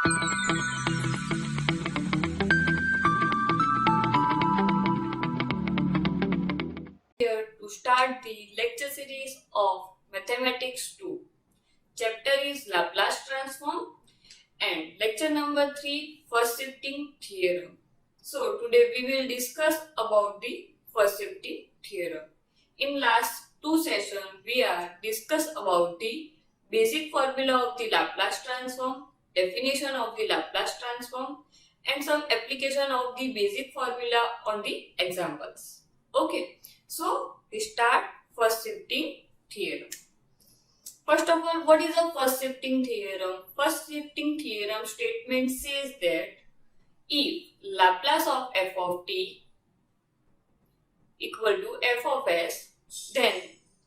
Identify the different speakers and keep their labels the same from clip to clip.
Speaker 1: Here to start the lecture series of Mathematics 2. Chapter is Laplace Transform and lecture number 3, First Shifting Theorem. So today we will discuss about the First Shifting Theorem. In last two sessions we are discussed about the basic formula of the Laplace Transform, definition of the Laplace Transform and some application of the basic formula on the examples. Okay. So, we start first shifting theorem. First of all, what is a first shifting theorem? First shifting theorem statement says that if Laplace of f of t equal to f of s, then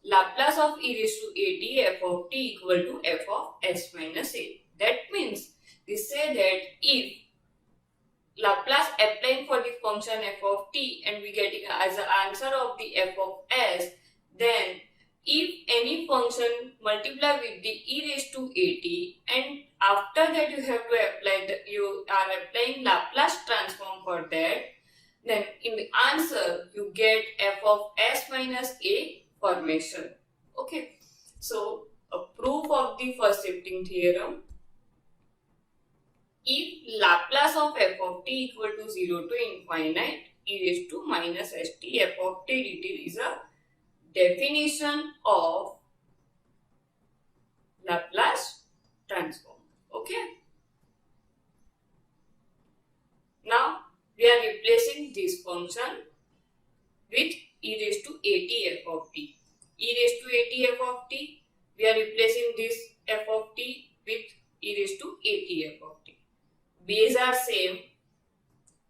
Speaker 1: Laplace of e raised to at f of t equal to f of s minus a. That means we say that if Laplace applying for the function f of t and we getting as an answer of the f of s, then if any function multiply with the e raised to at and after that you have to apply you are applying Laplace transform for that, then in the answer you get f of s minus a formation. Okay, so a proof of the first shifting theorem. If Laplace of f of t equal to 0 to infinite e raised to minus st f of t dt is a definition of Laplace transform. Okay. Now we are replacing this function with e raised to at f of t. E raised to at f of t, we are replacing this f of t with e raised to at f of t. Base are same,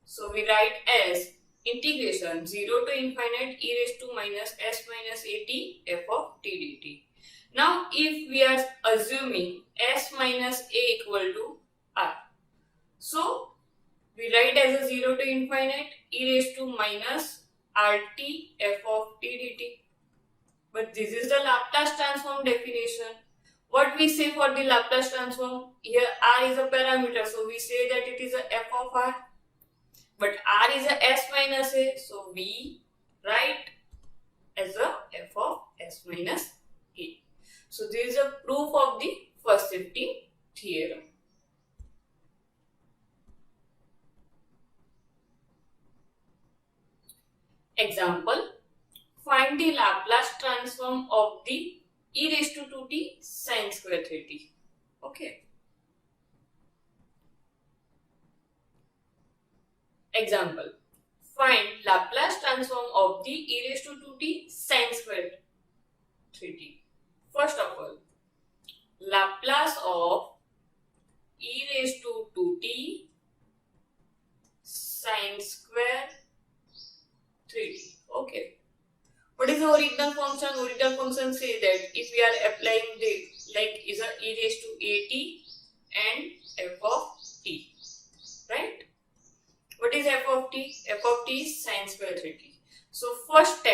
Speaker 1: so we write as integration 0 to infinite e raised to minus s minus at f of t dt. Now if we are assuming s minus a equal to r, so we write as a 0 to infinite e raised to minus rt f of t dt. But this is the Laplace transform definition. What we say for the Laplace transform? Here r is a parameter, so we say that it is a f of r. But r is a s minus a, so we write as a f of s minus a. So this is a proof of the first shifting theorem. Example, find the Laplace transform of the e raised to 2t sin square 3t. Okay. Example, find Laplace transform of the e raised to 2t sin square 3t. First of all, Laplace of e raised to 2t sin square 3t. Okay. What is the original function? Original function say that if we are applying the like is a e raised to at and f of t, right? What is f of t? F of t is sin square 3t. So first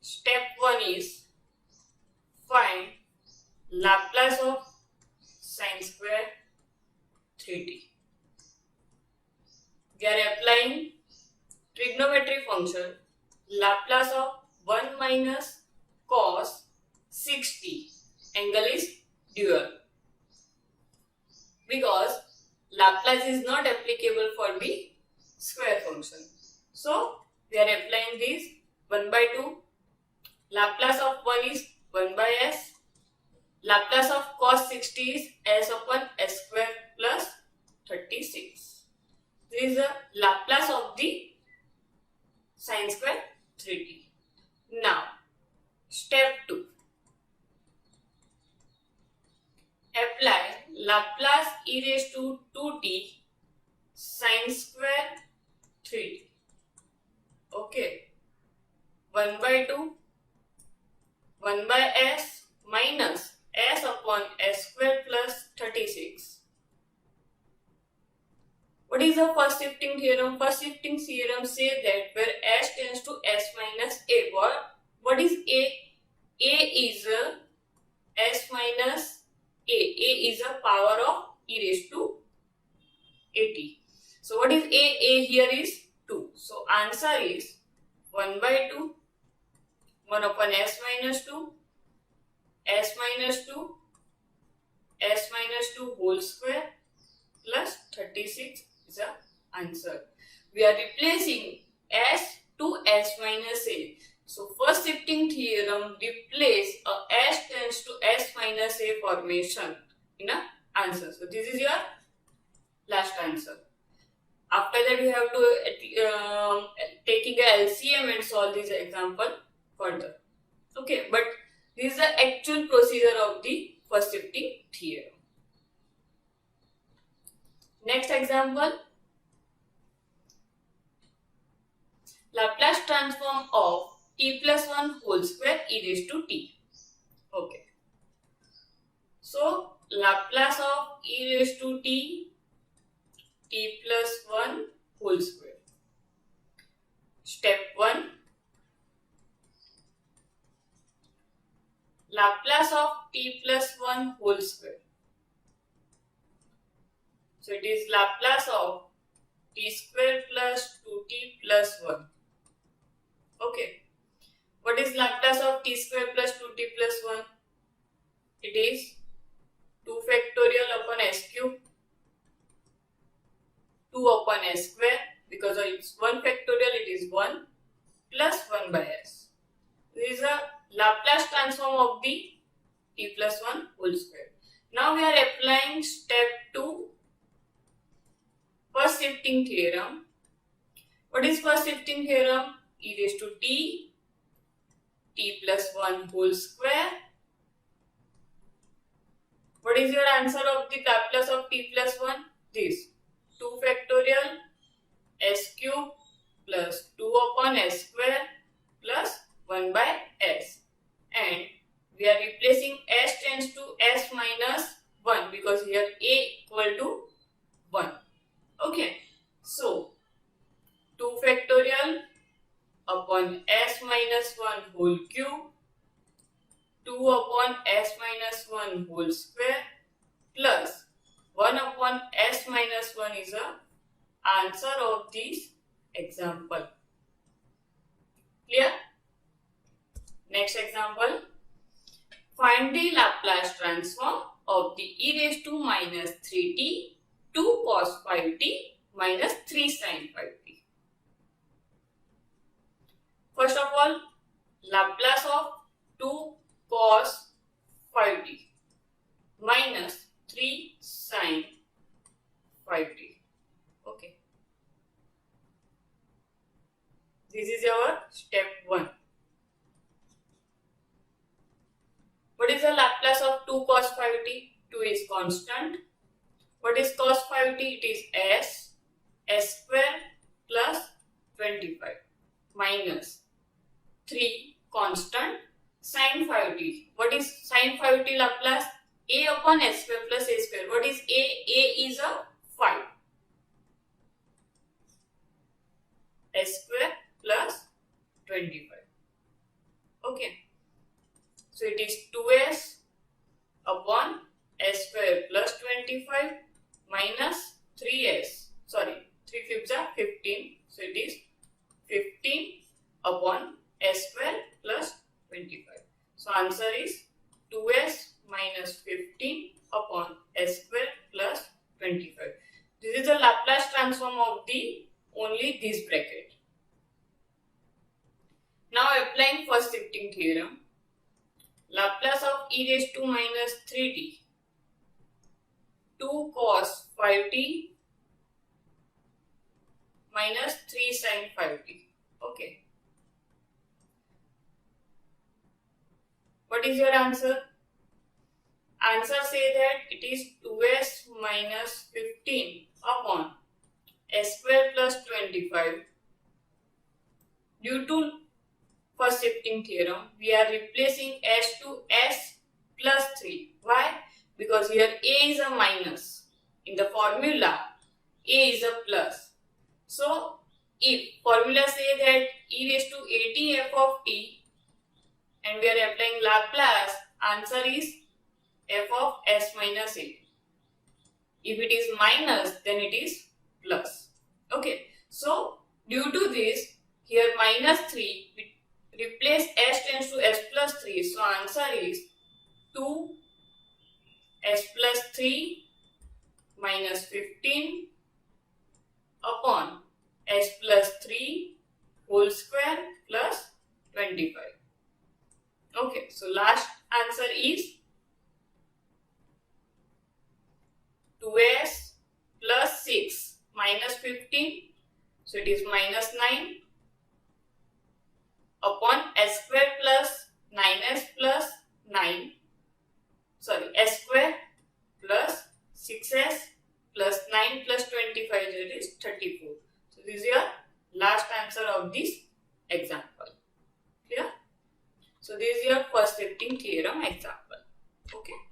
Speaker 1: step 1 is find Laplace of sin square 3t. We are applying trigonometry function Laplace of 1 minus cos 6t, angle is dual, because Laplace is not applicable for the square function. So we are applying this 1 by 2, Laplace of 1 is 1 by s, Laplace of cos 60 is s upon s square plus 36. This is the Laplace of the sin square 3t. Now, step 2. Apply Laplace e raised to 2t sin square 3t. Okay. 1 by 2, 1 by s minus s upon s square plus 36. What is the first shifting theorem? First shifting theorem says that where s tends to s minus a. What is a? A is s minus a. A is a power of e raised to at. So what is a? A here is 2. So answer is 1 by 2, 1 upon s minus 2, s minus 2, s minus 2 whole square plus 36 is the answer. We are replacing s to s minus a. So first shifting theorem replace a s tends to s minus a formation in a answer. So this is your last answer. After that we have to taking a LCM and solve this example further. Okay, but this is the actual procedure of the first shifting theorem. Next example, Laplace transform of t plus 1 whole square e raised to t. Okay. So Laplace of e raised to t plus 1 whole square. Step 1. Laplace of t plus 1 whole square. So it is Laplace of t square plus 2t plus 1. Okay. What is Laplace of t square plus 2t plus 1? It is 2 factorial upon s cube, 2 upon s square, because it's 1 factorial, it is 1 plus 1 by s. This is a Laplace transform of the t plus 1 whole square. Now we are applying step 2, first shifting theorem. What is first shifting theorem? E raised to t plus 1 whole square. What is your answer of the Laplace of t plus 1? This 2 factorial s cube plus 2 upon s square plus 1 by s. And we are replacing s tends to s minus 1 because here a equal to 1. Okay. So 2 factorial upon s minus 1 whole cube, 2 upon s minus 1 whole square plus 1 upon s minus 1 is the answer of this example. Clear? Next example. Find the Laplace transform of the e raised to minus 3t 2 cos 5t minus 3 sin 5t. First of all, Laplace of 2 cos 5t minus 3 sin 5t. Okay. This is our step 1. What is the Laplace of 2 cos 5t? 2 is constant. What is cos 5t? It is s square plus 25 minus 3 constant sin 5t. What is sin 5t Laplace? A upon s square plus a square. What is a? A is a 5. S square plus 25. Okay. So it is 2s upon s square plus 25 minus 3s. Sorry, 3 fifths are 15. So it is 15 upon s square plus 25. So answer is 2s minus 15 upon s square plus 25. This is the Laplace transform of the only this bracket. Now applying first shifting theorem. Laplace of e raised to minus 3t 2 cos 5t minus 3 sin 5t. Okay. What is your answer? Answer say that it is 2s minus 15 upon s square plus 25. Due to first shifting theorem, we are replacing s to s plus 3. Why? Because here a is a minus. In the formula, a is a plus. So, if formula say that e raised to at f of t and we are applying Laplace, answer is f of s minus a. If it is minus, then it is plus. Okay, so due to this, here minus 3, we replace s tends to s plus 3. So answer is 2 s plus 3 minus 15 upon s plus 3 whole square plus 25. Okay, so last answer is 2s plus 6 minus 15. So it is minus 9 upon s square plus 9s plus 9. Sorry, s square plus 6s plus 9 plus 25, that is 34. So this is your last answer of this example. Clear? So this is your first shifting theorem example. Okay.